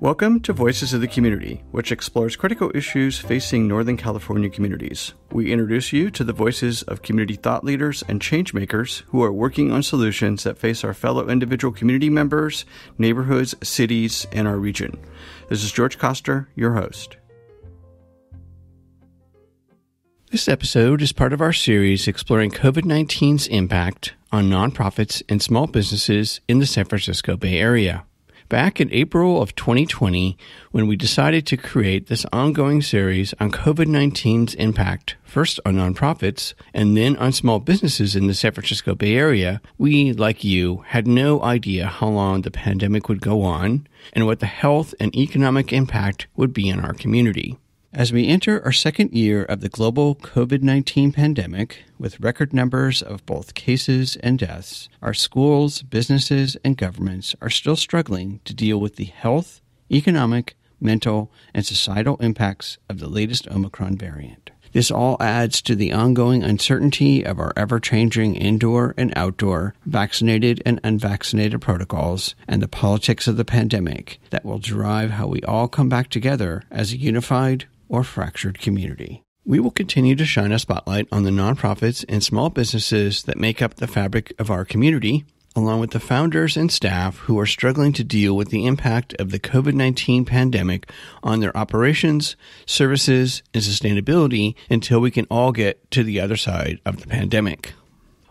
Welcome to Voices of the Community, which explores critical issues facing Northern California communities. We introduce you to the voices of community thought leaders and change makers who are working on solutions that face our fellow individual community members, neighborhoods, cities, and our region. This is George Coster, your host. This episode is part of our series exploring COVID-19's impact on nonprofits and small businesses in the San Francisco Bay Area. Back in April of 2020, when we decided to create this ongoing series on COVID-19's impact, first on nonprofits and then on small businesses in the San Francisco Bay Area, we, like you, had no idea how long the pandemic would go on and what the health and economic impact would be in our community. As we enter our second year of the global COVID-19 pandemic, with record numbers of both cases and deaths, our schools, businesses, and governments are still struggling to deal with the health, economic, mental, and societal impacts of the latest Omicron variant. This all adds to the ongoing uncertainty of our ever-changing indoor and outdoor, vaccinated and unvaccinated protocols, and the politics of the pandemic that will drive how we all come back together as a unified or fractured community. We will continue to shine a spotlight on the nonprofits and small businesses that make up the fabric of our community, along with the founders and staff who are struggling to deal with the impact of the COVID-19 pandemic on their operations, services, and sustainability until we can all get to the other side of the pandemic.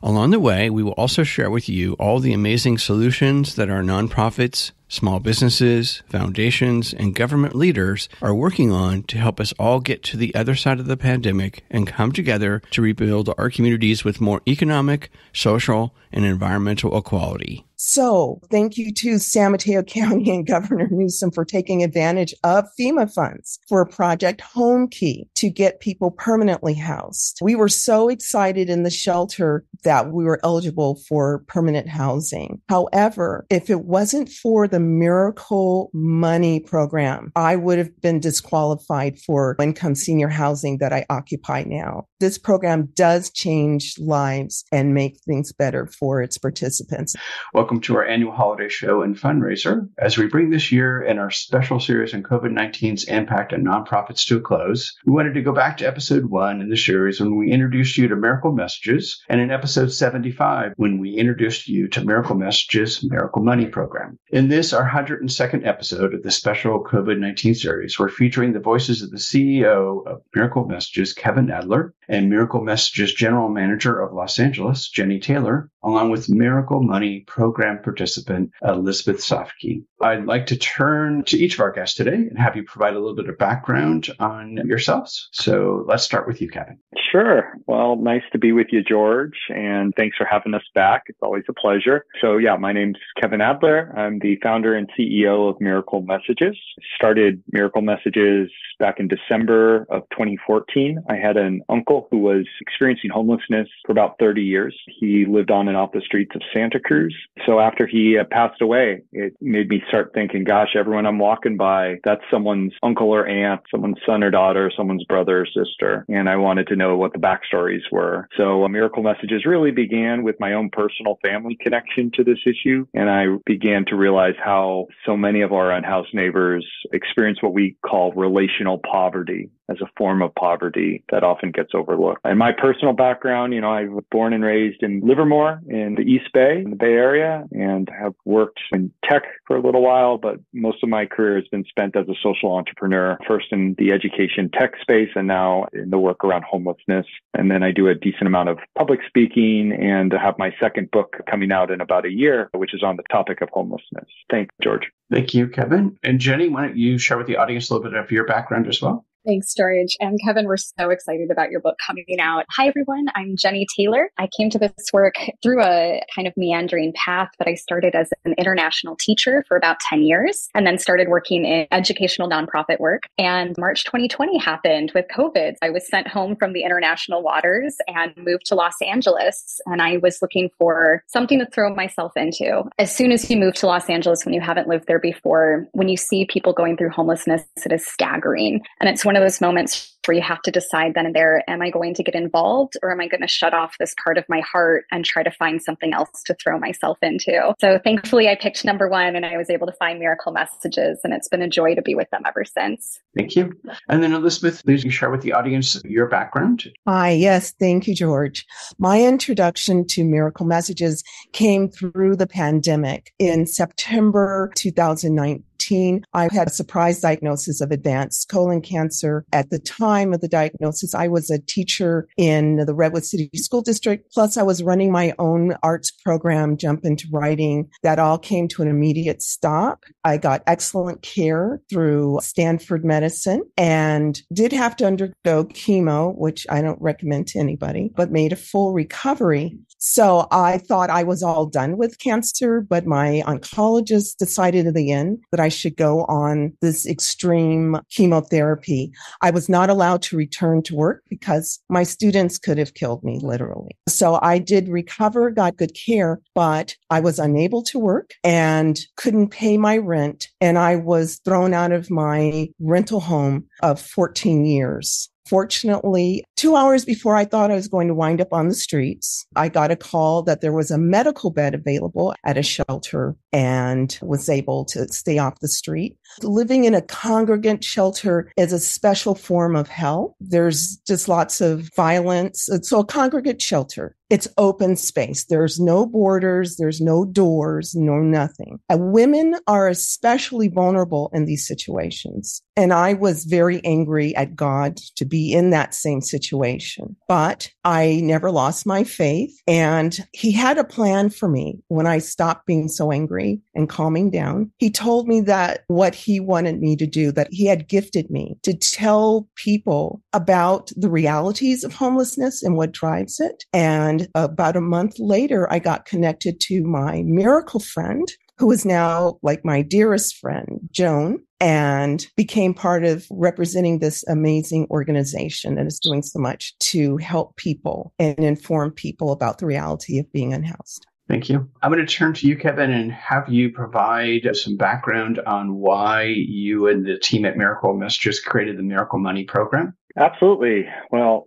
Along the way, we will also share with you all the amazing solutions that our nonprofits, small businesses, foundations, and government leaders are working on to help us all get to the other side of the pandemic and come together to rebuild our communities with more economic, social, and environmental equality. So thank you to San Mateo County and Governor Newsom for taking advantage of FEMA funds for Project Home Key to get people permanently housed. We were so excited in the shelter that we were eligible for permanent housing. However, if it wasn't for the Miracle Money program, I would have been disqualified for income senior housing that I occupy now. This program does change lives and make things better for its participants. Welcome to our annual holiday show and fundraiser. As we bring this year and our special series on COVID-19's impact on nonprofits to a close, we wanted to go back to episode 1 in the series when we introduced you to Miracle Messages, and in episode 75 when we introduced you to Miracle Messages' Miracle Money program. In this, our 102nd episode of the special COVID-19 series, we're featuring the voices of the CEO of Miracle Messages, Kevin Adler, and Miracle Messages General Manager of Los Angeles, Jenni Taylor, along with Miracle Money program participant Elizabeth Softky. I'd like to turn to each of our guests today and have you provide a little bit of background on yourselves. So let's start with you, Kevin. Sure. Well, nice to be with you, George, and thanks for having us back. It's always a pleasure. So my name's Kevin Adler. I'm the founder and CEO of Miracle Messages. Started Miracle Messages back in December of 2014. I had an uncle who was experiencing homelessness for about 30 years. He lived on and off the streets of Santa Cruz. So after he passed away, it made me start thinking, gosh, everyone I'm walking by, that's someone's uncle or aunt, someone's son or daughter, someone's brother or sister. And I wanted to know what the backstories were. So Miracle Messages really began with my own personal family connection to this issue. And I began to realize how so many of our unhoused neighbors experience what we call relational poverty as a form of poverty that often gets overlooked. And my personal background, I was born and raised in Livermore in the East Bay, in the Bay Area, and have worked in tech for a little while, but most of my career has been spent as a social entrepreneur, first in the education tech space and now in the work around homelessness. And then I do a decent amount of public speaking and have my second book coming out in about a year, which is on the topic of homelessness. Thanks, George. Thank you, Kevin. And Jenni, why don't you share with the audience a little bit of your background as well? Thanks, George. And Kevin, we're so excited about your book coming out. Hi, everyone. I'm Jenni Taylor. I came to this work through a kind of meandering path, but I started as an international teacher for about 10 years and then started working in educational nonprofit work. And March 2020 happened with COVID. I was sent home from the international waters and moved to Los Angeles. And I was looking for something to throw myself into. As soon as you move to Los Angeles, when you haven't lived there before, when you see people going through homelessness, it is staggering. And it's one of those moments where you have to decide then and there, am I going to get involved or am I going to shut off this part of my heart and try to find something else to throw myself into? So thankfully I picked number one and I was able to find Miracle Messages, and it's been a joy to be with them ever since. Thank you. And then Elizabeth, please share with the audience your background. Hi, yes, thank you, George. My introduction to Miracle Messages came through the pandemic in September 2019. I had a surprise diagnosis of advanced colon cancer. At the time of the diagnosis, I was a teacher in the Redwood City School District. Plus, I was running my own arts program, Jump Into Writing. That all came to an immediate stop. I got excellent care through Stanford Medicine and did have to undergo chemo, which I don't recommend to anybody, but made a full recovery. So I thought I was all done with cancer, but my oncologist decided in the end that I should go on this extreme chemotherapy. I was not allowed to return to work because my students could have killed me, literally. So I did recover, got good care, but I was unable to work and couldn't pay my rent. And I was thrown out of my rental home of 14 years. Fortunately, 2 hours before I thought I was going to wind up on the streets, I got a call that there was a medical bed available at a shelter and was able to stay off the street. Living in a congregant shelter is a special form of hell. There's just lots of violence. So a congregate shelter, it's open space. There's no borders. There's no doors, no nothing. Women are especially vulnerable in these situations. And I was very angry at God to be in that same situation. But I never lost my faith. And he had a plan for me when I stopped being so angry and calming down. He told me that what he wanted me to do, that he had gifted me to tell people about the realities of homelessness and what drives it. And about a month later, I got connected to my miracle friend, who is now like my dearest friend, Joan, and became part of representing this amazing organization that is doing so much to help people and inform people about the reality of being unhoused. Thank you. I'm going to turn to you, Kevin, and have you provide some background on why you and the team at Miracle Messages created the Miracle Money program. Absolutely. Well,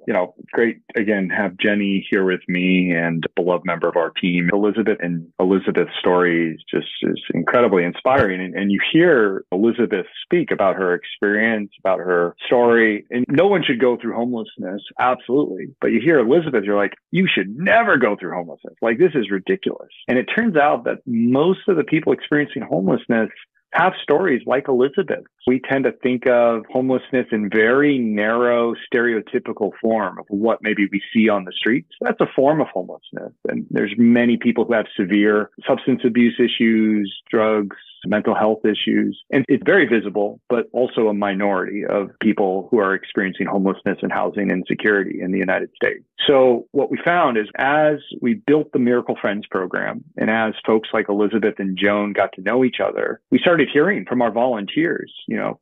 great, again, have Jenni here with me and a beloved member of our team. Elizabeth's story is incredibly inspiring. And you hear Elizabeth speak about her experience, about her story. And no one should go through homelessness. Absolutely. But you hear Elizabeth, you're like, you should never go through homelessness. Like, this is ridiculous. And it turns out that most of the people experiencing homelessness have stories like Elizabeth. We tend to think of homelessness in very narrow, stereotypical form of what maybe we see on the streets. That's a form of homelessness. And there's many people who have severe substance abuse issues, drugs, mental health issues. And it's very visible, but also a minority of people who are experiencing homelessness and housing insecurity in the United States. So what we found is as we built the Miracle Friends program, and as folks like Elizabeth and Joan got to know each other, we started hearing from our volunteers,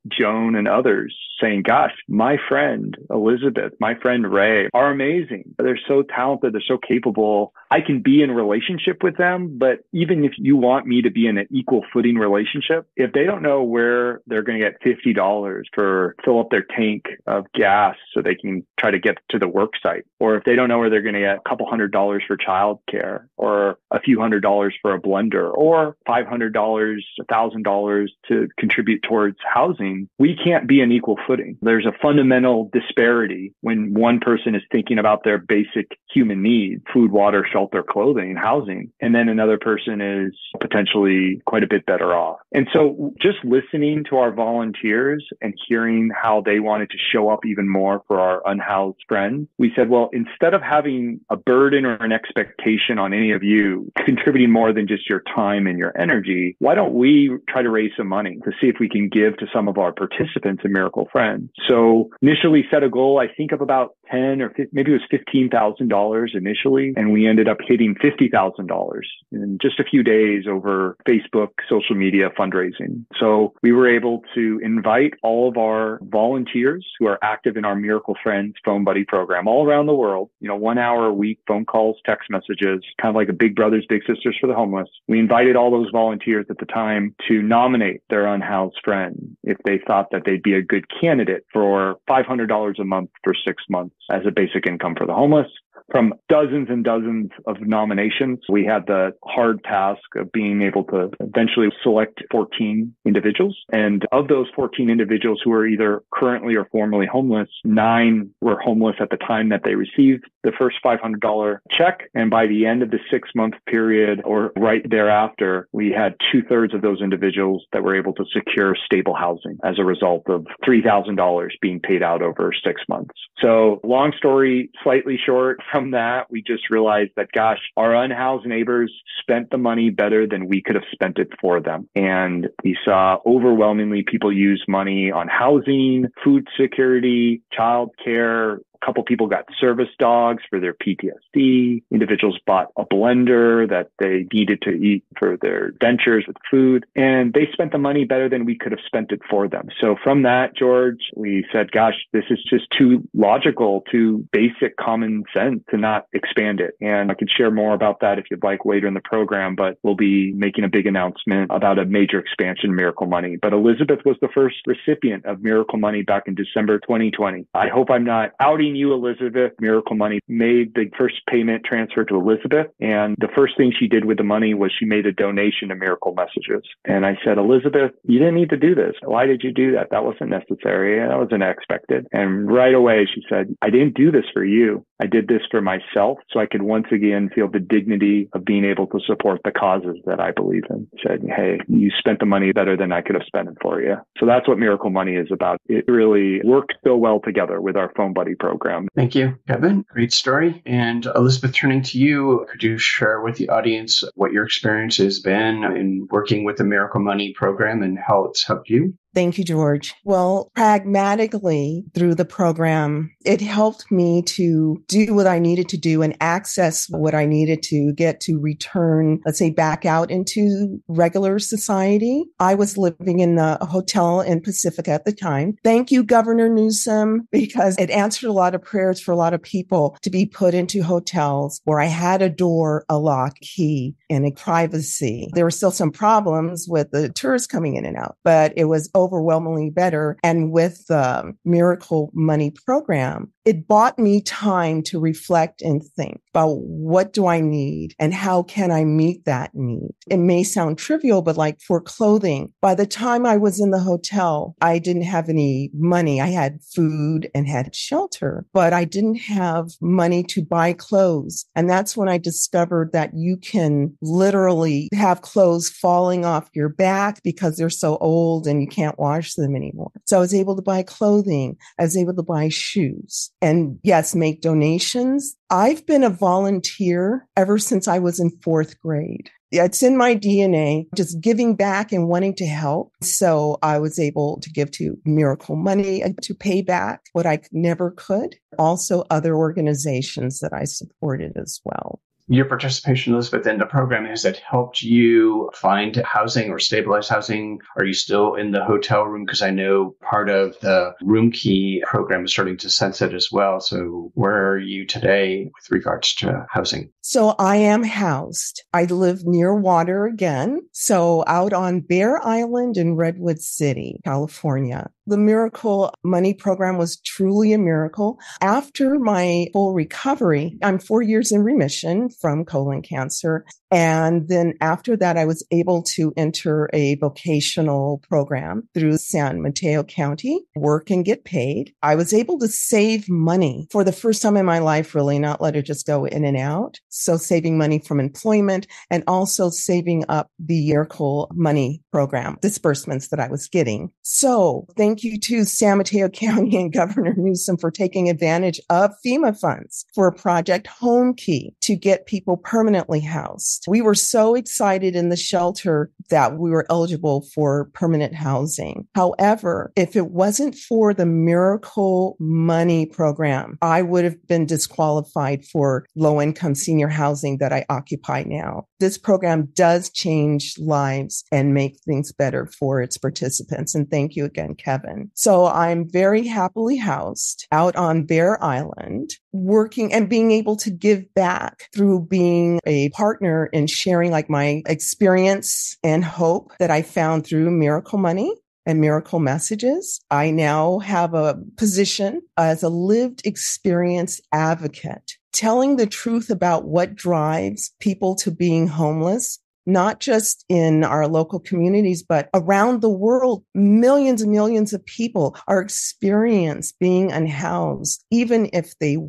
Joan and others saying, gosh, my friend Elizabeth, my friend Ray are amazing. They're so talented. They're so capable. I can be in relationship with them. But even if you want me to be in an equal footing relationship, if they don't know where they're going to get $50 for fill up their tank of gas so they can try to get to the work site, or if they don't know where they're going to get a couple $100 for childcare, or a few $100 for a blender, or $500, $1,000 to contribute towards housing, we can't be an equal footing. There's a fundamental disparity when one person is thinking about their basic human needs, food, water, shelter, clothing, housing, and then another person is potentially quite a bit better off. And so just listening to our volunteers and hearing how they wanted to show up even more for our unhoused friends, we said, well, instead of having a burden or an expectation on any of you contributing more than just your time and your energy, why don't we try to raise some money to see if we can give to some of our participants in Miracle Friends? So initially set a goal, I think, of about maybe it was $15,000 initially. And we ended up hitting $50,000 in just a few days over Facebook, social media fundraising. So we were able to invite all of our volunteers who are active in our Miracle Friends Phone Buddy program all around the world, 1 hour a week, phone calls, text messages, kind of like a Big Brothers, Big Sisters for the homeless. We invited all those volunteers at the time to nominate their unhoused friend if they thought that they'd be a good candidate for $500 a month for 6 months as a basic income for the homeless. From dozens and dozens of nominations, we had the hard task of being able to eventually select 14 individuals. And of those 14 individuals who are either currently or formerly homeless, 9 were homeless at the time that they received the first $500 check. And by the end of the 6-month period or right thereafter, we had 2/3 of those individuals that were able to secure stable housing as a result of $3,000 being paid out over 6 months. So long story, slightly short, from that, we just realized that, gosh, our unhoused neighbors spent the money better than we could have spent it for them. And we saw overwhelmingly people use money on housing, food security, childcare. A couple people got service dogs for their PTSD. Individuals bought a blender that they needed to eat for their ventures with food. And they spent the money better than we could have spent it for them. So from that, George, we said, gosh, this is just too logical, too basic common sense to not expand it. And I could share more about that if you'd like later in the program, but we'll be making a big announcement about a major expansion of Miracle Money. But Elizabeth was the first recipient of Miracle Money back in December 2020. I hope I'm not outing you, Elizabeth. Miracle Money made the first payment transfer to Elizabeth. And the first thing she did with the money was she made a donation to Miracle Messages. And I said, Elizabeth, you didn't need to do this. Why did you do that? That wasn't necessary. That wasn't expected. And right away, she said, I didn't do this for you. I did this for myself so I could once again feel the dignity of being able to support the causes that I believe in. Said, hey, you spent the money better than I could have spent it for you. So that's what Miracle Money is about. It really worked so well together with our Phone Buddy program. Thank you, Kevin. Great story. And Elizabeth, turning to you, could you share with the audience what your experience has been in working with the Miracle Money program and how it's helped you? Thank you, George. Well, pragmatically, through the program, it helped me to do what I needed to do and access what I needed to get to return, let's say, back out into regular society. I was living in a hotel in Pacifica at the time. Thank you, Governor Newsom, because it answered a lot of prayers for a lot of people to be put into hotels where I had a door, a lock, key, and a privacy. There were still some problems with the tourists coming in and out, but it was overwhelmingly better. And with the Miracle Money program, it bought me time to reflect and think about what do I need and how can I meet that need. It may sound trivial, but like for clothing, by the time I was in the hotel, I didn't have any money. I had food and had shelter, but I didn't have money to buy clothes. And that's when I discovered that you can literally have clothes falling off your back because they're so old and you can't wash them anymore. So I was able to buy clothing. I was able to buy shoes. And yes, make donations. I've been a volunteer ever since I was in 4th grade. It's in my DNA, just giving back and wanting to help. So I was able to give to Miracle Money and to pay back what I never could. Also other organizations that I supported as well. Your participation, Elizabeth, in the program, has it helped you find housing or stabilize housing? Are you still in the hotel room? Because I know part of the room key program is starting to sunset as well. So where are you today with regards to housing? So I am housed. I live near water again. So out on Bear Island in Redwood City, California. The Miracle Money program was truly a miracle. After my full recovery, I'm 4 years in remission from colon cancer. And then after that, I was able to enter a vocational program through San Mateo County, work and get paid. I was able to save money for the first time in my life, really, not let it just go in and out. So saving money from employment and also saving up the Miracle Money program disbursements that I was getting. So thank thank you to San Mateo County and Governor Newsom for taking advantage of FEMA funds for Project Home Key to get people permanently housed. We were so excited in the shelter that we were eligible for permanent housing. However, if it wasn't for the Miracle Money program, I would have been disqualified for low-income senior housing that I occupy now. This program does change lives and make things better for its participants. And thank you again, Kevin. So I'm very happily housed out on Bear Island, working and being able to give back through being a partner in sharing like my experience and hope that I found through Miracle Money and Miracle Messages. I now have a position as a lived experience advocate, telling the truth about what drives people to being homeless, not just in our local communities, but around the world. Millions and millions of people are experiencing being unhoused, even if they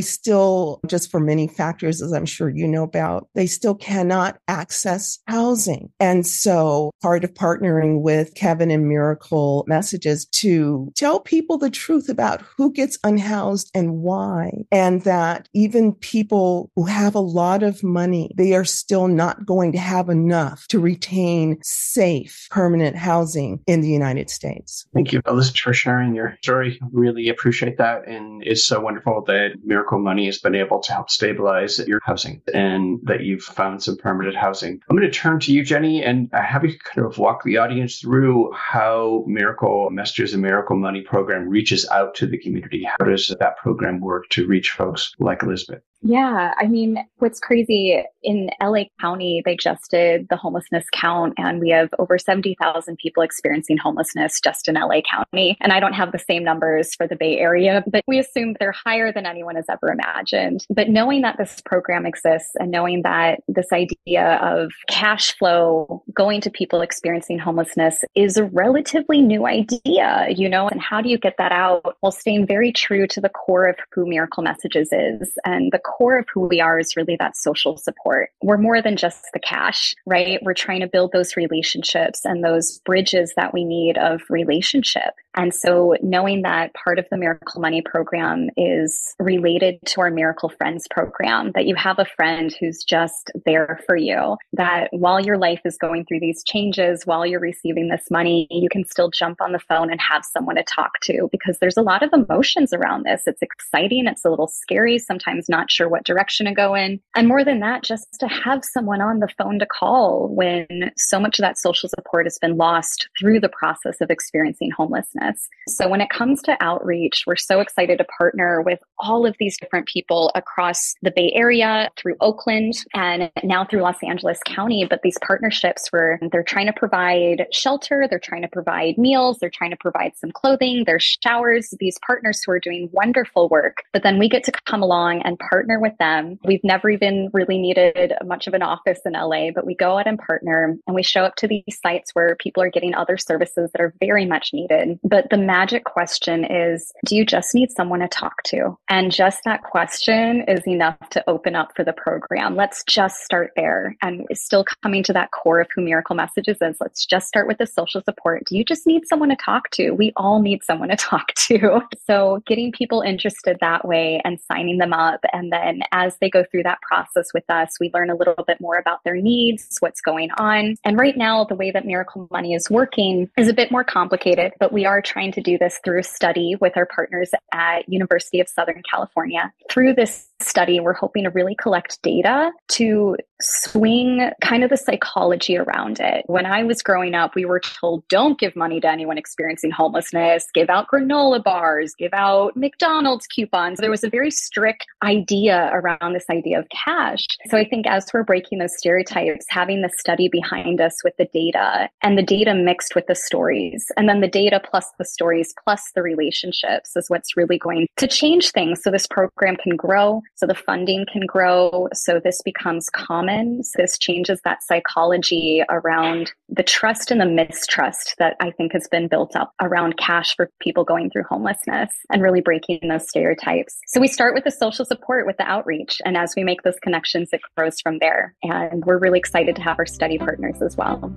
still, just for many factors, as I'm sure you know about, they still cannot access housing. And so part of partnering with Kevin and Miracle Messages to tell people the truth about who gets unhoused and why, and that even people who have a lot of money, they are still not going to have enough to retain safe, permanent housing in the United States. Thank you, Elizabeth, for sharing your story. Really appreciate that. And it's so wonderful that Miracle Money has been able to help stabilize your housing and that you've found some permanent housing. I'm going to turn to you, Jenny, and have you kind of walk the audience through how Miracle Messages and Miracle Money program reaches out to the community. How does that program work to reach folks like Elizabeth? Yeah, I mean, what's crazy, in LA County, they just did the homelessness count, and we have over 70,000 people experiencing homelessness just in LA County. And I don't have the same numbers for the Bay Area, but we assume they're higher than anyone has ever imagined. But knowing that this program exists and knowing that this idea of cash flow going to people experiencing homelessness is a relatively new idea, and how do you get that out while staying very true to the core of who Miracle Messages is? And the core of who we are is really that social support. We're more than just the cash, right? We're trying to build those relationships and those bridges that we need of relationship. And so knowing that part of the Miracle Money program is related to our Miracle Friends program, that you have a friend who's just there for you, that while your life is going through these changes, while you're receiving this money, you can still jump on the phone and have someone to talk to, because there's a lot of emotions around this. It's exciting. It's a little scary, sometimes not sure what direction to go in. And more than that, just to have someone on the phone to call when so much of that social support has been lost through the process of experiencing homelessness. So when it comes to outreach, we're so excited to partner with all of these different people across the Bay Area, through Oakland, and now through Los Angeles County. But these partnerships where they're trying to provide shelter, they're trying to provide meals, they're trying to provide some clothing, there's showers, these partners who are doing wonderful work. But then we get to come along and partner with them. We've never even really needed much of an office in LA, but we go out and partner, and we show up to these sites where people are getting other services that are very much needed. But the magic question is, do you just need someone to talk to? And just that question is enough to open up for the program. Let's just start there. And it's still coming to that core of who Miracle Messages is. Let's just start with the social support. Do you just need someone to talk to? We all need someone to talk to. So getting people interested that way and signing them up. And then as they go through that process with us, we learn a little bit more about their needs, what's going on. And right now, the way that Miracle Money is working is a bit more complicated, but we are trying to do this through a study with our partners at University of Southern California. Through this study, we're hoping to really collect data to swing kind of the psychology around it. When I was growing up, we were told, don't give money to anyone experiencing homelessness, give out granola bars, give out McDonald's coupons. There was a very strict idea around this idea of cash. So I think as we're breaking those stereotypes, having the study behind us with the data, and the data mixed with the stories, and then the data plus the stories plus the relationships is what's really going to change things. So this program can grow, so the funding can grow, so this becomes common. So this changes that psychology around the trust and the mistrust that I think has been built up around cash for people going through homelessness, and really breaking those stereotypes. So we start with the social support, with the outreach, and as we make those connections, it grows from there. And we're really excited to have our study partners as well.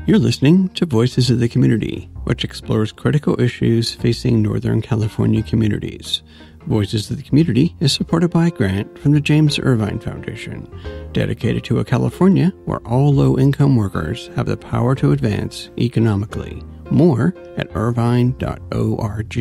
You're listening to Voices of the Community, which explores critical issues facing Northern California communities. Voices of the Community is supported by a grant from the James Irvine Foundation, dedicated to a California where all low-income workers have the power to advance economically. More at irvine.org.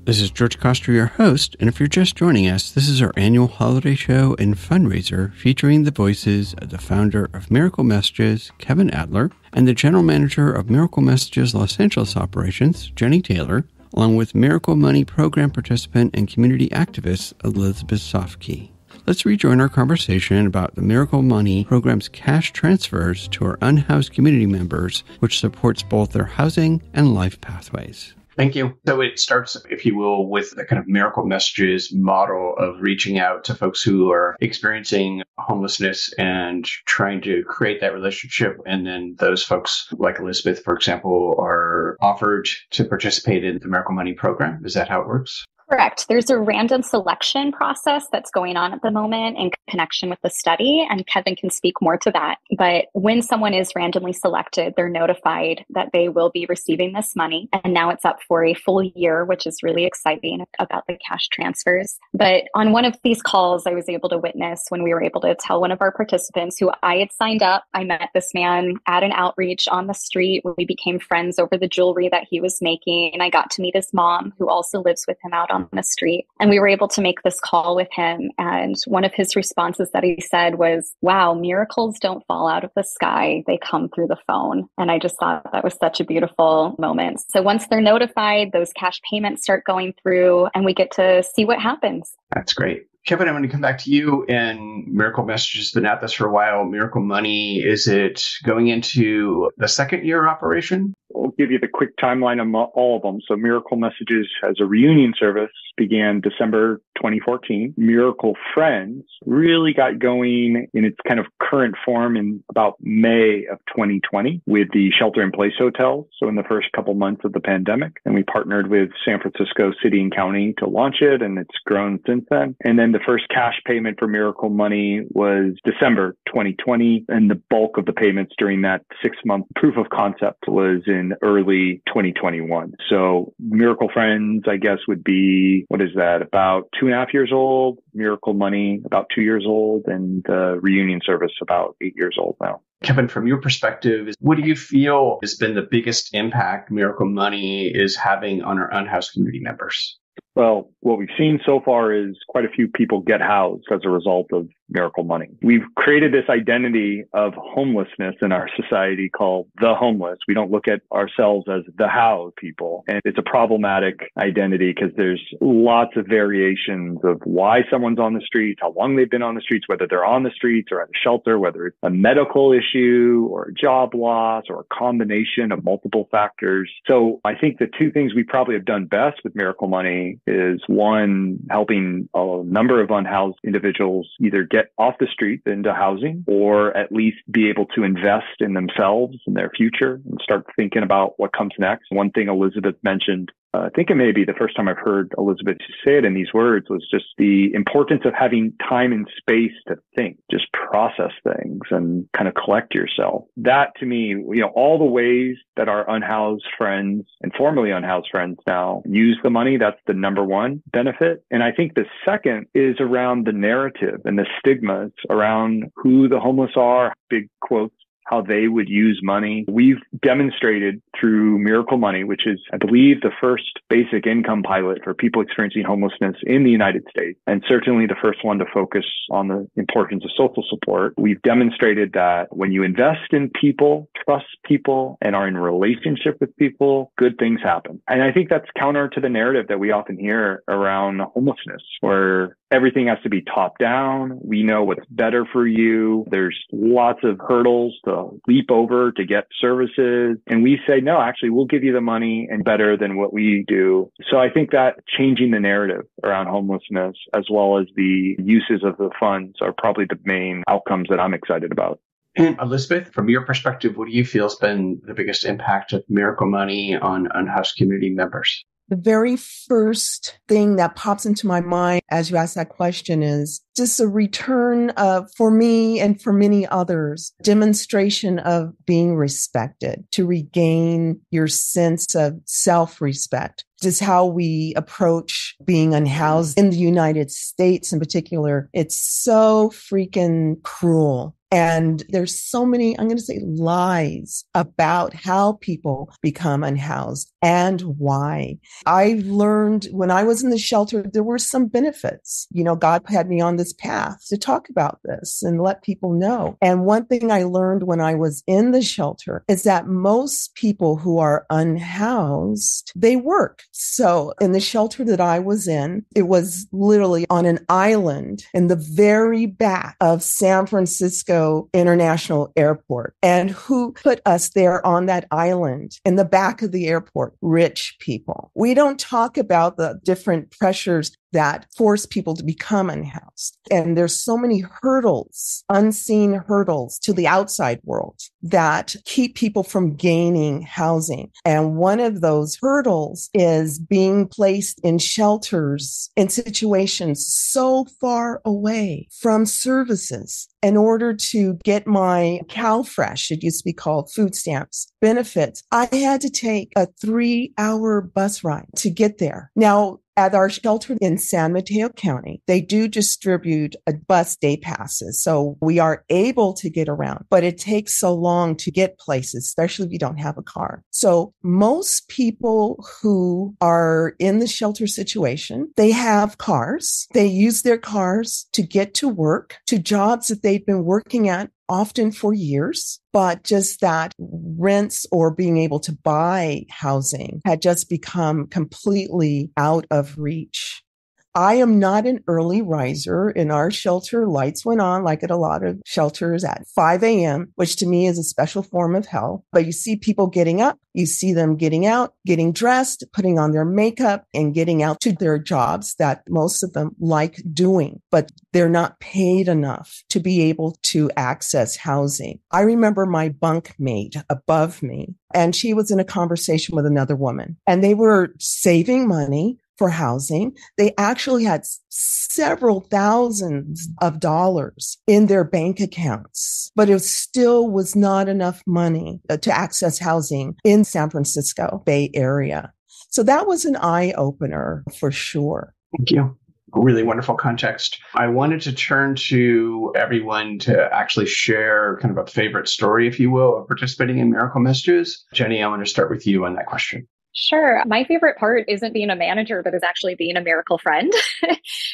This is George Coster, your host, and if you're just joining us, this is our annual holiday show and fundraiser featuring the voices of the founder of Miracle Messages, Kevin Adler, and the general manager of Miracle Messages Los Angeles operations, Jenni Taylor, along with Miracle Money program participant and community activist Elizabeth Softky. Let's rejoin our conversation about the Miracle Money program's cash transfers to our unhoused community members, which supports both their housing and life pathways. Thank you. So it starts, if you will, with the kind of Miracle Messages model of reaching out to folks who are experiencing homelessness and trying to create that relationship. And then those folks, like Elizabeth, for example, are offered to participate in the Miracle Money program. Is that how it works? Correct. There's a random selection process that's going on at the moment in connection with the study, and Kevin can speak more to that. But when someone is randomly selected, they're notified that they will be receiving this money. And now it's up for a full year, which is really exciting about the cash transfers. But on one of these calls, I was able to witness when we were able to tell one of our participants who I had signed up. I met this man at an outreach on the street. We became friends over the jewelry that he was making. And I got to meet his mom, who also lives with him out on the street. And we were able to make this call with him. And one of his responses that he said was, wow, miracles don't fall out of the sky. They come through the phone. And I just thought that was such a beautiful moment. So once they're notified, those cash payments start going through and we get to see what happens. That's great. Kevin, I'm going to come back to you. And Miracle Messages has been at this for a while. Miracle Money, is it going into the second year operation? I'll give you the quick timeline on all of them. So Miracle Messages as a reunion service began December 2014. Miracle Friends really got going in its kind of current form in about May of 2020 with the shelter-in-place hotels. So in the first couple months of the pandemic, and we partnered with San Francisco City and County to launch it, and it's grown since then. And then the first cash payment for Miracle Money was December 2020, and the bulk of the payments during that 6-month proof of concept was in early 2021. So Miracle Friends, I guess, would be, what is that, about 2.5 years old, Miracle Money about 2 years old, and the reunion service about 8 years old now. Kevin, from your perspective, what do you feel has been the biggest impact Miracle Money is having on our unhoused community members? Well, what we've seen so far is quite a few people get housed as a result of Miracle Money. We've created this identity of homelessness in our society called the homeless. We don't look at ourselves as the housed people. And it's a problematic identity because there's lots of variations of why someone's on the streets, how long they've been on the streets, whether they're on the streets or at a shelter, whether it's a medical issue or a job loss or a combination of multiple factors. So I think the two things we probably have done best with Miracle Money is one, helping a number of unhoused individuals either get off the street into housing or at least be able to invest in themselves and their future and start thinking about what comes next. One thing Elizabeth mentioned, I think it may be the first time I've heard Elizabeth say it in these words, was just the importance of having time and space to think, just process things and kind of collect yourself. That to me, all the ways that our unhoused friends and formerly unhoused friends now use the money, that's the number one benefit. And I think the second is around the narrative and the stigmas around who the homeless are, big quotes, how they would use money. We've demonstrated through Miracle Money, which is, I believe, the first basic income pilot for people experiencing homelessness in the United States, and certainly the first one to focus on the importance of social support. We've demonstrated that when you invest in people, trust people, and are in relationship with people, good things happen. And I think that's counter to the narrative that we often hear around homelessness, where everything has to be top down. We know what's better for you. There's lots of hurdles to leap over to get services. And we say, no, actually, we'll give you the money and better than what we do. So I think that changing the narrative around homelessness, as well as the uses of the funds, are probably the main outcomes that I'm excited about. And Elizabeth, from your perspective, what do you feel has been the biggest impact of Miracle Money on unhoused community members? The very first thing that pops into my mind as you ask that question is just a return of, for me and for many others, demonstration of being respected, to regain your sense of self-respect. Just how we approach being unhoused in the United States in particular. It's so freaking cruel. And there's so many, I'm going to say, lies about how people become unhoused and why. I learned when I was in the shelter, there were some benefits. You know, God had me on this path to talk about this and let people know. And one thing I learned when I was in the shelter is that most people who are unhoused, they work. So in the shelter that I was in, it was literally on an island in the very back of San Francisco International Airport. And who put us there on that island in the back of the airport? Rich people. We don't talk about the different pressures that force people to become unhoused. And there's so many hurdles, unseen hurdles to the outside world that keep people from gaining housing. And one of those hurdles is being placed in shelters in situations so far away from services. In order to get my CalFresh, it used to be called food stamps, benefits, I had to take a 3-hour bus ride to get there. Now, at our shelter in San Mateo County, they do distribute a bus day passes. So we are able to get around, but it takes so long to get places, especially if you don't have a car. So most people who are in the shelter situation, they have cars. They use their cars to get to work, to jobs that they've been working at often for years, but just that rents or being able to buy housing had just become completely out of reach. I am not an early riser. In our shelter, lights went on like at a lot of shelters at 5 a.m., which to me is a special form of hell. But you see people getting up, you see them getting out, getting dressed, putting on their makeup and getting out to their jobs that most of them like doing, but they're not paid enough to be able to access housing. I remember my bunkmate above me, and she was in a conversation with another woman, and they were saving money for housing. They actually had several thousands of dollars in their bank accounts, but it still was not enough money to access housing in San Francisco Bay Area. So that was an eye opener for sure. Thank you. Really wonderful context. I wanted to turn to everyone to actually share kind of a favorite story, if you will, of participating in Miracle Messages. Jenni, I want to start with you on that question. Sure. My favorite part isn't being a manager, but is actually being a miracle friend.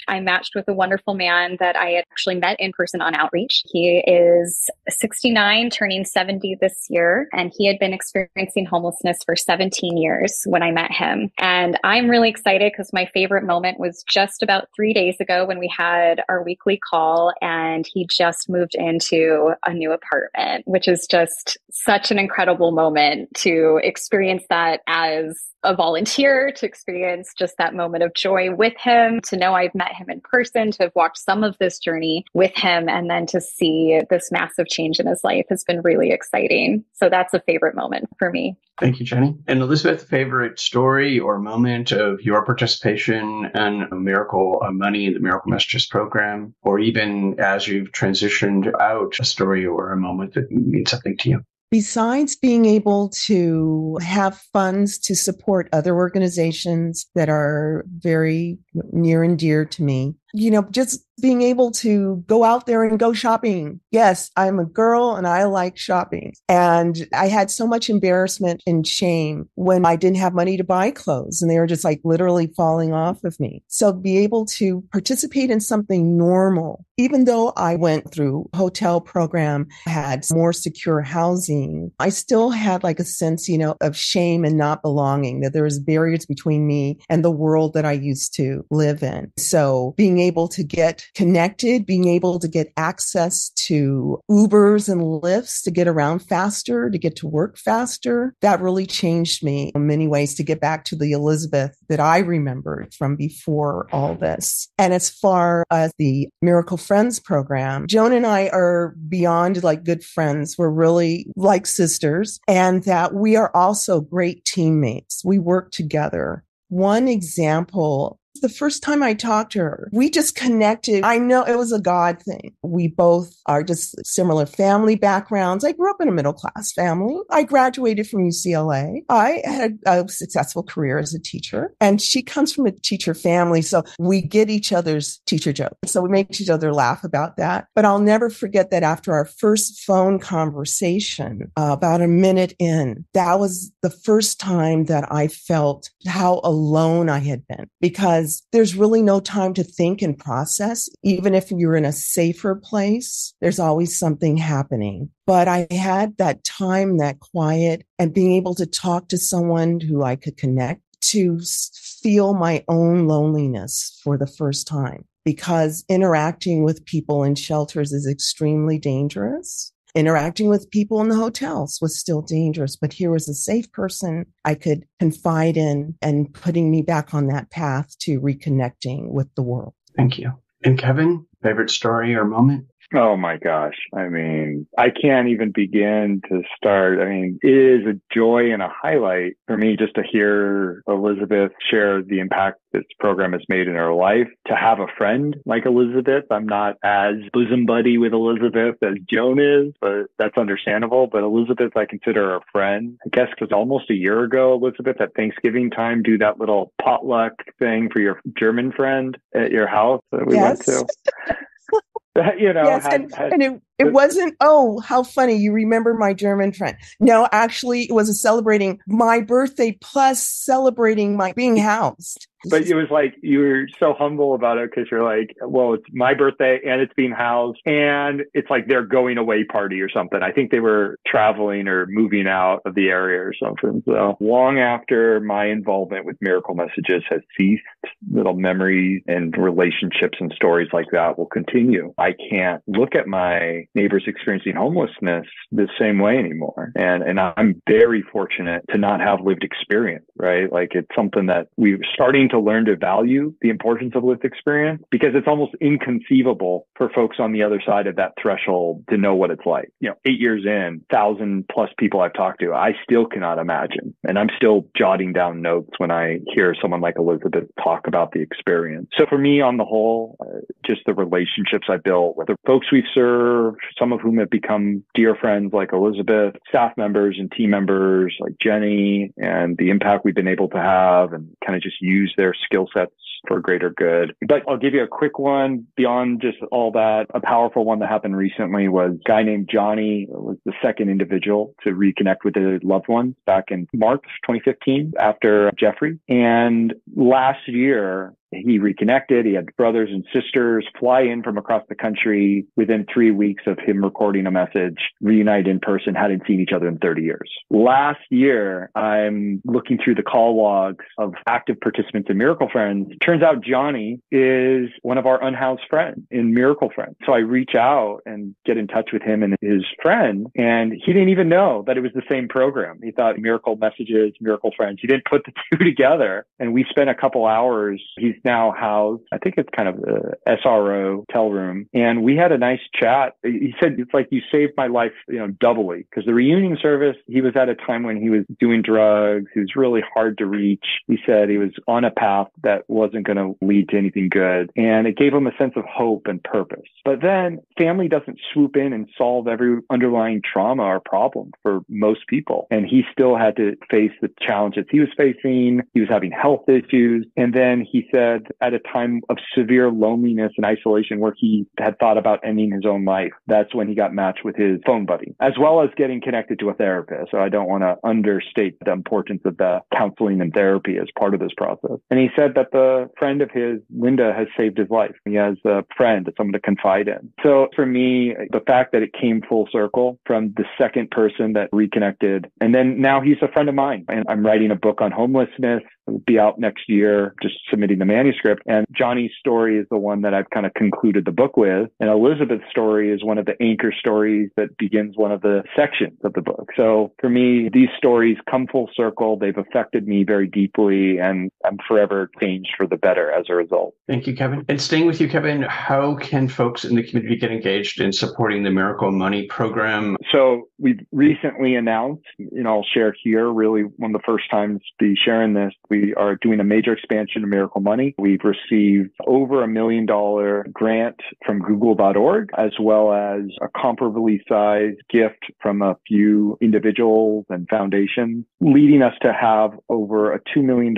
I matched with a wonderful man that I had actually met in person on outreach. He is 69, turning 70 this year, and he had been experiencing homelessness for 17 years when I met him. And I'm really excited because my favorite moment was just about 3 days ago when we had our weekly call, and he just moved into a new apartment, which is just such an incredible moment to experience that as a volunteer, to experience just that moment of joy with him, to know I've met him in person, to have walked some of this journey with him, and then to see this massive change in his life has been really exciting. So that's a favorite moment for me. Thank you, Jenni. And Elizabeth, favorite story or moment of your participation in Miracle Money, the Miracle Messages program, or even as you've transitioned out, a story or a moment that means something to you? Besides being able to have funds to support other organizations that are very near and dear to me, just being able to go out there and go shopping. Yes, I'm a girl and I like shopping. And I had so much embarrassment and shame when I didn't have money to buy clothes and they were just like literally falling off of me. So be able to participate in something normal, even though I went through a hotel program, had more secure housing, I still had like a sense, of shame and not belonging, that there was barriers between me and the world that I used to live in. So being able to get connected, being able to get access to Ubers and Lyfts to get around faster, to get to work faster, that really changed me in many ways to get back to the Elizabeth that I remembered from before all this. And as far as the Miracle Friends program, Joan and I are beyond like good friends. We're really like sisters, and that we are also great teammates. We work together. one example. The first time I talked to her, we just connected. I know it was a God thing. We both are just similar family backgrounds. I grew up in a middle-class family. I graduated from UCLA. I had a successful career as a teacher, and she comes from a teacher family. So we get each other's teacher jokes. So we make each other laugh about that. But I'll never forget that after our first phone conversation, about a minute in, that was the first time that I felt how alone I had been, because there's really no time to think and process. Even if you're in a safer place, there's always something happening. But I had that time, that quiet, and being able to talk to someone who I could connect to, feel my own loneliness for the first time, because interacting with people in shelters is extremely dangerous. Interacting with people in the hotels was still dangerous, but here was a safe person I could confide in and putting me back on that path to reconnecting with the world. Thank you. And Kevin, favorite story or moment? Oh my gosh. I mean, I can't even begin to start. I mean, it is a joy and a highlight for me just to hear Elizabeth share the impact this program has made in her life. To have a friend like Elizabeth, I'm not as bosom buddy with Elizabeth as Joan is, but that's understandable. But Elizabeth, I consider her a friend. I guess it was almost a year ago, Elizabeth, at Thanksgiving time, do that little potluck thing for your German friend at your house that we went to. Yes, and it wasn't, oh, how funny. You remember my German friend. No, actually, it was celebrating my birthday plus celebrating my being housed. But it was like, you were so humble about it because you're like, well, it's my birthday and it's being housed and it's like their going away party or something. I think they were traveling or moving out of the area or something. So long after my involvement with Miracle Messages has ceased, little memories and relationships and stories like that will continue. I can't look at my neighbors experiencing homelessness the same way anymore. And I'm very fortunate to not have lived experience, right? Like it's something that we're starting to learn to value the importance of lived experience, because it's almost inconceivable for folks on the other side of that threshold to know what it's like. 8 years in, 1,000+ people I've talked to, I still cannot imagine. And I'm still jotting down notes when I hear someone like Elizabeth talk about the experience. So for me, on the whole, just the relationships I built with the folks we've served, some of whom have become dear friends like Elizabeth, staff members and team members like Jenny, and the impact we've been able to have and kind of just use their skill sets for greater good. But I'll give you a quick one beyond just all that. A powerful one that happened recently was a guy named Johnny was the second individual to reconnect with his loved ones back in March 2015 after Jeffrey. And last year, he reconnected. He had brothers and sisters fly in from across the country within 3 weeks of him recording a message, reunite in person, hadn't seen each other in 30 years. Last year, I'm looking through the call logs of active participants in Miracle Friends. Turns out Johnny is one of our unhoused friends in Miracle Friends. So I reach out and get in touch with him and his friend, and he didn't even know that it was the same program. He thought Miracle Messages, Miracle Friends. He didn't put the two together. And we spent a couple hours. He's now housed, I think it's kind of a SRO hotel room. And we had a nice chat. He said, it's like you saved my life, doubly, because the reunion service, he was at a time when he was doing drugs. He was really hard to reach. He said he was on a path that wasn't going to lead to anything good. And it gave him a sense of hope and purpose. But then family doesn't swoop in and solve every underlying trauma or problem for most people. And he still had to face the challenges he was facing. He was having health issues. And then he said, at a time of severe loneliness and isolation where he had thought about ending his own life, that's when he got matched with his phone buddy, as well as getting connected to a therapist. So I don't want to understate the importance of the counseling and therapy as part of this process. And he said that the friend of his, Linda, has saved his life. He has a friend, someone to confide in. So for me, the fact that it came full circle from the second person that reconnected, and then now he's a friend of mine. And I'm writing a book on homelessness. It'll be out next year, just submitting the manuscript. And Johnny's story is the one that I've kind of concluded the book with. And Elizabeth's story is one of the anchor stories that begins one of the sections of the book. So for me, these stories come full circle. They've affected me very deeply, and I'm forever changed for the better as a result. Thank you, Kevin. And staying with you, Kevin, how can folks in the community get engaged in supporting the Miracle Money program? So we've recently announced, I'll share here, really one of the first times to be sharing this, We are doing a major expansion of Miracle Money. We've received over $1 million grant from Google.org, as well as a comparably sized gift from a few individuals and foundations, leading us to have over a $2 million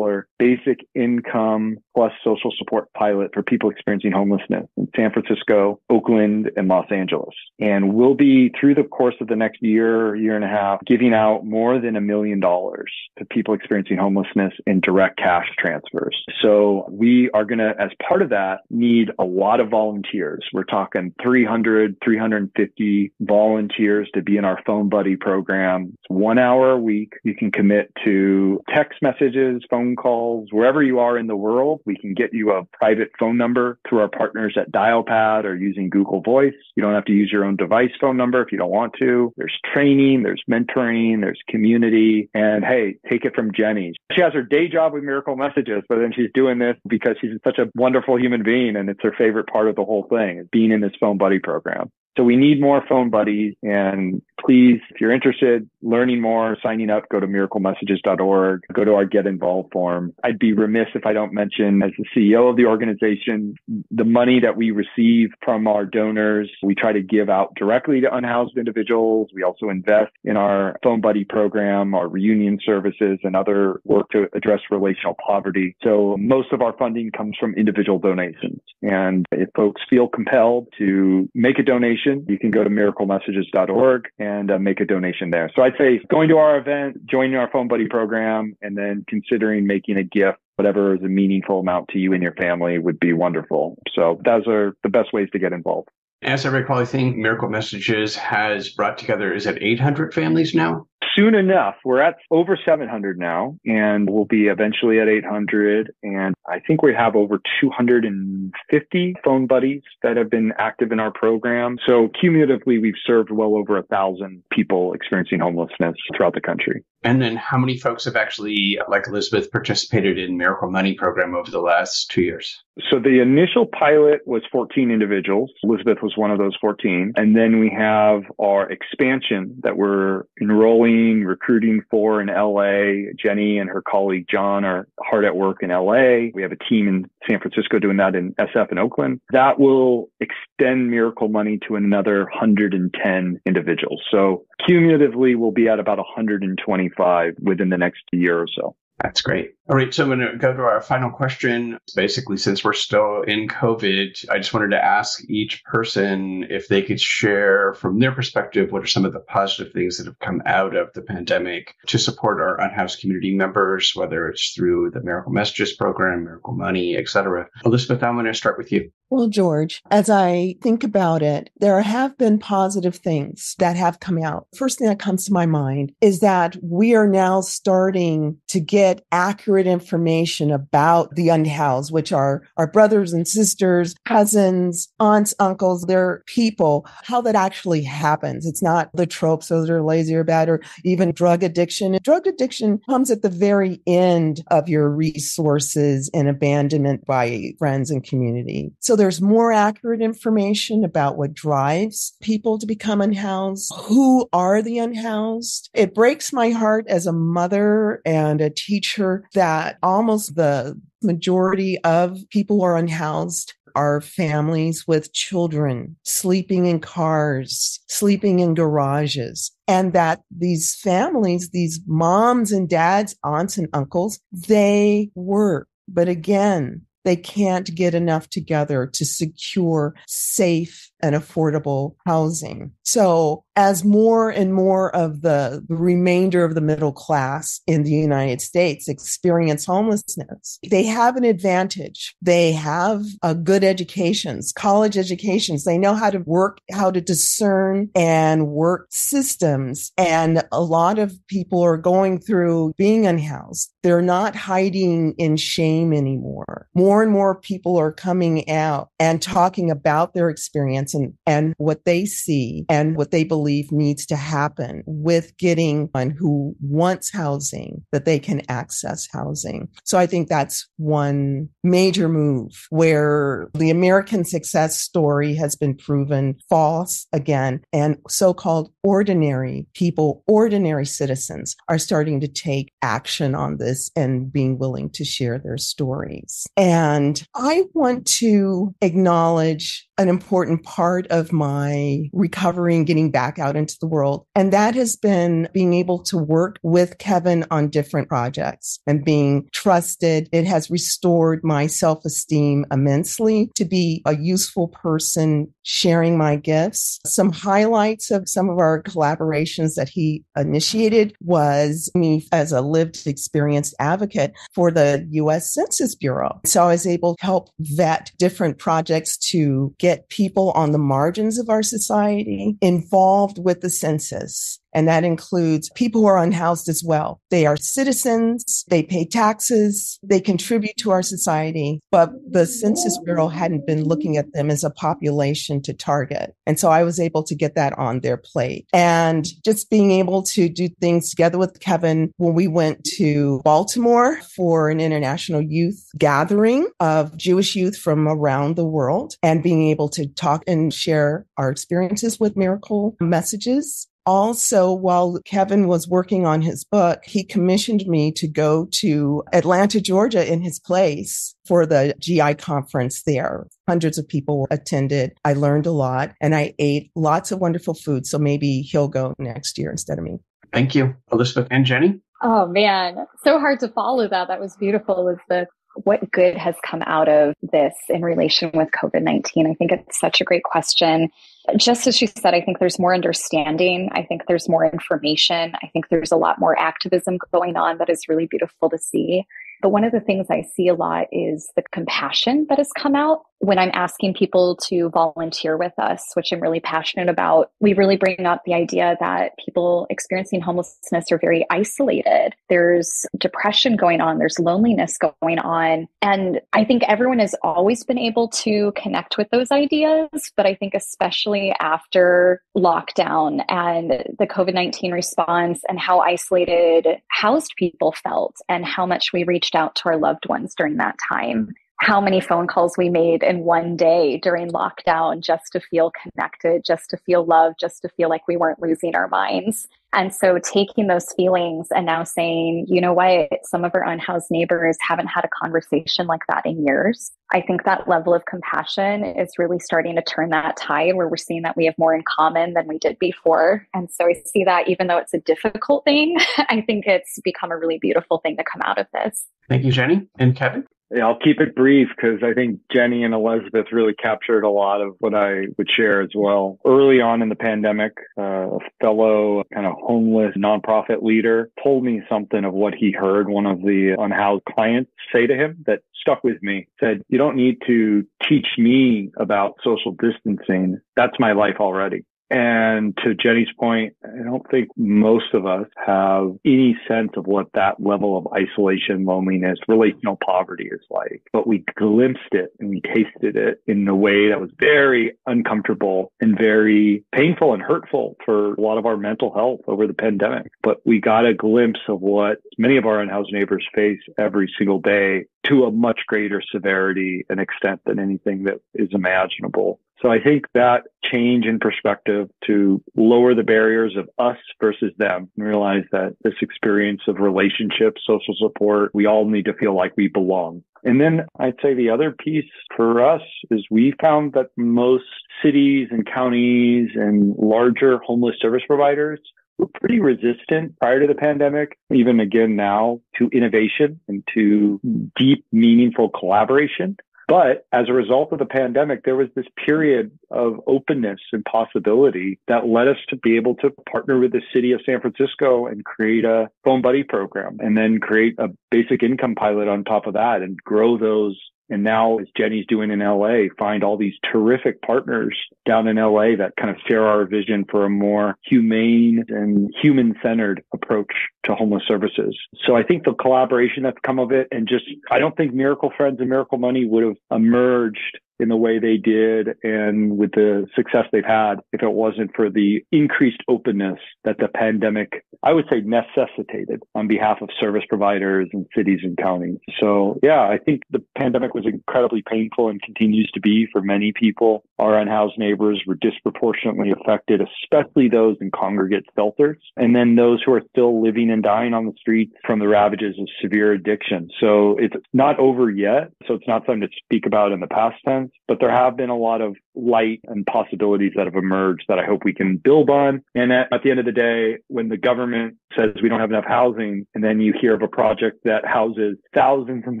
basic income plus social support pilot for people experiencing homelessness in San Francisco, Oakland, and Los Angeles. And we'll be, through the course of the next year and a half, giving out more than $1 million to people experiencing homelessness in direct cash transfers. So we are going to, as part of that, need a lot of volunteers. We're talking 350 volunteers to be in our Phone Buddy program. It's 1 hour a week. You can commit to text messages, phone calls, wherever you are in the world. We can get you a private phone number through our partners at Dialpad or using Google Voice. You don't have to use your own device phone number if you don't want to. There's training, there's mentoring, there's community. And hey, take it from Jenni. She has her day job with Miracle Messages, but then she's doing this because she's such a wonderful human being, and it's her favorite part of the whole thing, is being in this Phone Buddy program. So we need more phone buddies. And please, if you're interested, learning more, signing up, go to miraclemessages.org, go to our Get Involved form. I'd be remiss if I don't mention, as the CEO of the organization, the money that we receive from our donors, we try to give out directly to unhoused individuals. We also invest in our Phone Buddy program, our reunion services, and other work to address relational poverty. So most of our funding comes from individual donations. And if folks feel compelled to make a donation, you can go to miraclemessages.org and make a donation there. So I'd say going to our event, joining our Phone Buddy program, and then considering making a gift, whatever is a meaningful amount to you and your family, would be wonderful. So those are the best ways to get involved. As I recall, I think Miracle Messages has brought together, is it 800 families now? Soon enough. We're at over 700 now, and we'll be eventually at 800. And I think we have over 250 phone buddies that have been active in our program. So cumulatively, we've served well over 1,000 people experiencing homelessness throughout the country. And then how many folks have actually, like Elizabeth, participated in Miracle Money program over the last 2 years? So the initial pilot was 14 individuals. Elizabeth was one of those 14. And then we have our expansion that we're enrolling, recruiting for in LA. Jenni and her colleague John are hard at work in LA. We have a team in San Francisco doing that in SF and Oakland. That will extend Miracle Money to another 110 individuals. So cumulatively, we'll be at about 125 within the next year or so. That's great. All right, so I'm going to go to our final question. Basically, since we're still in COVID, I just wanted to ask each person if they could share from their perspective what are some of the positive things that have come out of the pandemic to support our unhoused community members, whether it's through the Miracle Messages program, Miracle Money, etc. Elizabeth, I'm going to start with you. Well, George, as I think about it, there have been positive things that have come out. First thing that comes to my mind is that we are now starting to get accurate information about the unhoused, which are our brothers and sisters, cousins, aunts, uncles, they're people, how that actually happens. It's not the tropes, those are lazy or bad, or even drug addiction. And drug addiction comes at the very end of your resources and abandonment by friends and community. So there's more accurate information about what drives people to become unhoused. Who are the unhoused? It breaks my heart as a mother and a teacher that almost the majority of people who are unhoused are families with children sleeping in cars, sleeping in garages. And that these families, these moms and dads, aunts and uncles, they work. But again, they can't get enough together to secure safe and affordable housing. So as more and more of the remainder of the middle class in the United States experience homelessness, they have an advantage. They have good educations, college educations. They know how to work, how to discern and work systems. And a lot of people are going through being unhoused. They're not hiding in shame anymore. More and more people are coming out and talking about their experience experience and what they see and what they believe needs to happen with getting one who wants housing, that they can access housing. So I think that's one major move where the American success story has been proven false again, and so-called ordinary people, ordinary citizens are starting to take action on this and being willing to share their stories. And I want to acknowledge an important part of my recovery and getting back out into the world. And that has been being able to work with Kevin on different projects and being trusted. It has restored my self-esteem immensely to be a useful person sharing my gifts. Some highlights of some of our collaborations that he initiated was me as a lived experienced advocate for the U.S. Census Bureau. So I was able to help vet different projects to get people on the margins of our society involved with the census. And that includes people who are unhoused as well. They are citizens, they pay taxes, they contribute to our society, but the Census Bureau hadn't been looking at them as a population to target. And so I was able to get that on their plate. And just being able to do things together with Kevin when we went to Baltimore for an international youth gathering of Jewish youth from around the world, and being able to talk and share our experiences with Miracle Messages. Also, while Kevin was working on his book, he commissioned me to go to Atlanta, Georgia in his place for the GI conference there. Hundreds of people attended. I learned a lot and I ate lots of wonderful food. So maybe he'll go next year instead of me. Thank you, Elizabeth and Jenni. Oh man, so hard to follow that. That was beautiful, Elizabeth. What good has come out of this in relation with COVID-19? I think it's such a great question. Just as you said, I think there's more understanding. I think there's more information. I think there's a lot more activism going on that is really beautiful to see. But one of the things I see a lot is the compassion that has come out when I'm asking people to volunteer with us, which I'm really passionate about. We really bring up the idea that people experiencing homelessness are very isolated. There's depression going on. There's loneliness going on. And I think everyone has always been able to connect with those ideas. But I think especially after lockdown and the COVID-19 response and how isolated housed people felt and how much we reached out to our loved ones during that time. How many phone calls we made in one day during lockdown just to feel connected, just to feel loved, just to feel like we weren't losing our minds. And so taking those feelings and now saying, you know what, some of our unhoused neighbors haven't had a conversation like that in years. I think that level of compassion is really starting to turn that tide where we're seeing that we have more in common than we did before. And so I see that even though it's a difficult thing, I think it's become a really beautiful thing to come out of this. Thank you, Jenni. And Kevin? Yeah, I'll keep it brief because I think Jenni and Elizabeth really captured a lot of what I would share as well. Early on in the pandemic, a fellow kind of homeless nonprofit leader told me something of what he heard one of the unhoused clients say to him that stuck with me. Said, "You don't need to teach me about social distancing. That's my life already." And to Jenni's point, I don't think most of us have any sense of what that level of isolation, loneliness, relational poverty is like. But we glimpsed it and we tasted it in a way that was very uncomfortable and very painful and hurtful for a lot of our mental health over the pandemic. But we got a glimpse of what many of our unhoused neighbors face every single day to a much greater severity and extent than anything that is imaginable. So I think that change in perspective to lower the barriers of us versus them and realize that this experience of relationships, social support, we all need to feel like we belong. And then I'd say the other piece for us is we found that most cities and counties and larger homeless service providers were pretty resistant prior to the pandemic, even again now, to innovation and to deep, meaningful collaboration. But as a result of the pandemic, there was this period of openness and possibility that led us to be able to partner with the city of San Francisco and create a phone buddy program and then create a basic income pilot on top of that and grow those. And now, as Jenni's doing in LA, find all these terrific partners down in LA that kind of share our vision for a more humane and human-centered approach to homeless services. So I think the collaboration that's come of it, and just, I don't think Miracle Friends and Miracle Money would have emerged in the way they did and with the success they've had if it wasn't for the increased openness that the pandemic, I would say, necessitated on behalf of service providers and cities and counties. So yeah, I think the pandemic was incredibly painful and continues to be for many people. Our unhoused neighbors were disproportionately affected, especially those in congregate shelters, and then those who are still living and dying on the streets from the ravages of severe addiction. So it's not over yet. So it's not something to speak about in the past tense, but there have been a lot of light and possibilities that have emerged that I hope we can build on. And at the end of the day, when the government says we don't have enough housing, and then you hear of a project that houses thousands and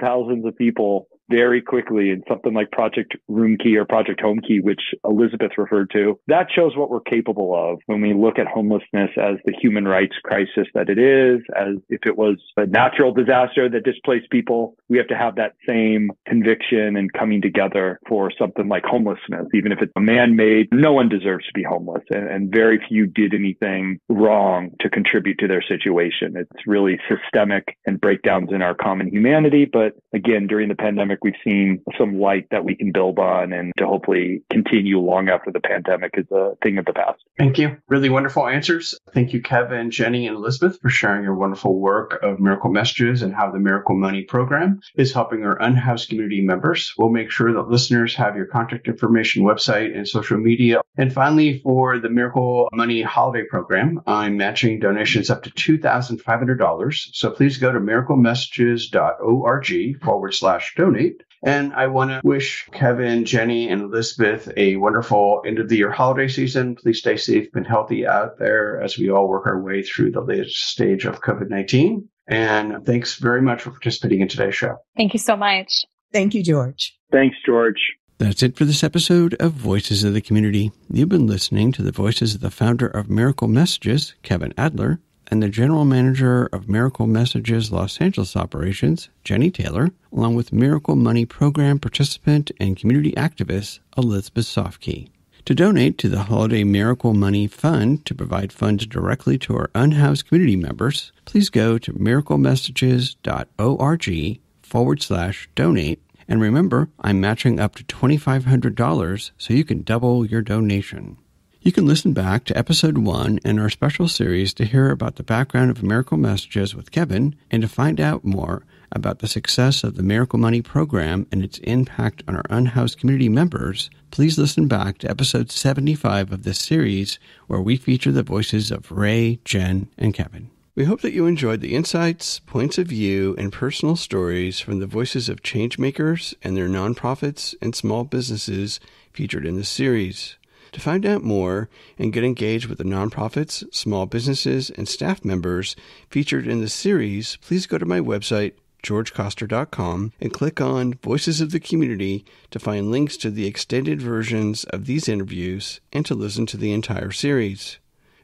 thousands of people very quickly in something like Project Room Key or Project Home Key, which Elizabeth referred to, that shows what we're capable of when we look at homelessness as the human rights crisis that it is. As if it was a natural disaster that displaced people, we have to have that same conviction and coming together for something like homelessness. Even if it's man-made, no one deserves to be homeless, and very few did anything wrong to contribute to their situation. It's really systemic and breakdowns in our common humanity. But again, during the pandemic, we've seen some light that we can build on and to hopefully continue long after the pandemic is a thing of the past. Thank you. Really wonderful answers. Thank you, Kevin, Jenny, and Elizabeth, for sharing your wonderful work of Miracle Messages and how the Miracle Money program is helping our unhoused community members. We'll make sure that listeners have your contact information, website, and social media. And finally, for the Miracle Money holiday program, I'm matching donations up to $2,500. So please go to miraclemessages.org/donate. And I want to wish Kevin, Jenny, and Elizabeth a wonderful end of the year holiday season. Please stay safe and healthy out there as we all work our way through the latest stage of COVID-19. And thanks very much for participating in today's show. Thank you so much. Thank you, George. Thanks, George. That's it for this episode of Voices of the Community. You've been listening to the voices of the founder of Miracle Messages, Kevin Adler, and the General Manager of Miracle Messages Los Angeles Operations, Jenni Taylor, along with Miracle Money Program participant and community activist, Elizabeth Softky. To donate to the Holiday Miracle Money Fund to provide funds directly to our unhoused community members, please go to miraclemessages.org/donate. And remember, I'm matching up to $2,500 so you can double your donation. You can listen back to Episode 1 in our special series to hear about the background of Miracle Messages with Kevin and to find out more about the success of the Miracle Money program and its impact on our unhoused community members. Please listen back to Episode 75 of this series, where we feature the voices of Ray, Jen, and Kevin. We hope that you enjoyed the insights, points of view, and personal stories from the voices of changemakers and their nonprofits and small businesses featured in this series. To find out more and get engaged with the nonprofits, small businesses, and staff members featured in the series, please go to my website, georgecoster.com, and click on Voices of the Community to find links to the extended versions of these interviews and to listen to the entire series.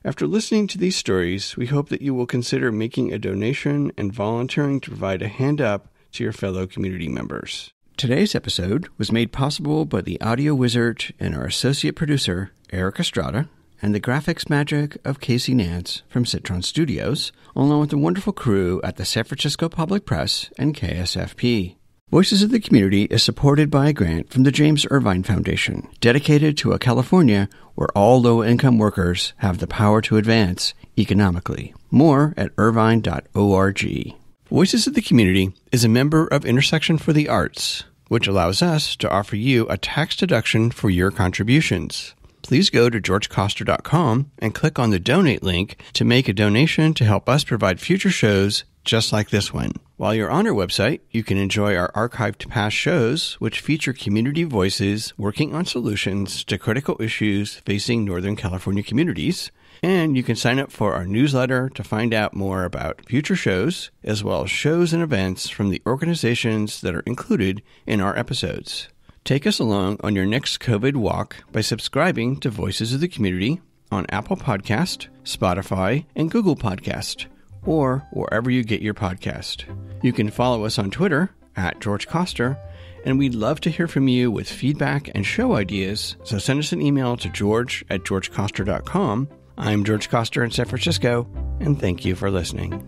After listening to these stories, we hope that you will consider making a donation and volunteering to provide a hand up to your fellow community members. Today's episode was made possible by the audio wizard and our associate producer, Eric Estrada, and the graphics magic of Casey Nance from Citron Studios, along with the wonderful crew at the San Francisco Public Press and KSFP. Voices of the Community is supported by a grant from the James Irvine Foundation, dedicated to a California where all low-income workers have the power to advance economically. More at irvine.org. Voices of the Community is a member of Intersection for the Arts, which allows us to offer you a tax deduction for your contributions. Please go to georgecoster.com and click on the donate link to make a donation to help us provide future shows just like this one. While you're on our website, you can enjoy our archived past shows, which feature community voices working on solutions to critical issues facing Northern California communities. And you can sign up for our newsletter to find out more about future shows, as well as shows and events from the organizations that are included in our episodes. Take us along on your next COVID walk by subscribing to Voices of the Community on Apple Podcast, Spotify, and Google Podcast, or wherever you get your podcast. You can follow us on Twitter at George Coster, and we'd love to hear from you with feedback and show ideas, so send us an email to george@georgecoster.com. I'm George Coster in San Francisco, and thank you for listening.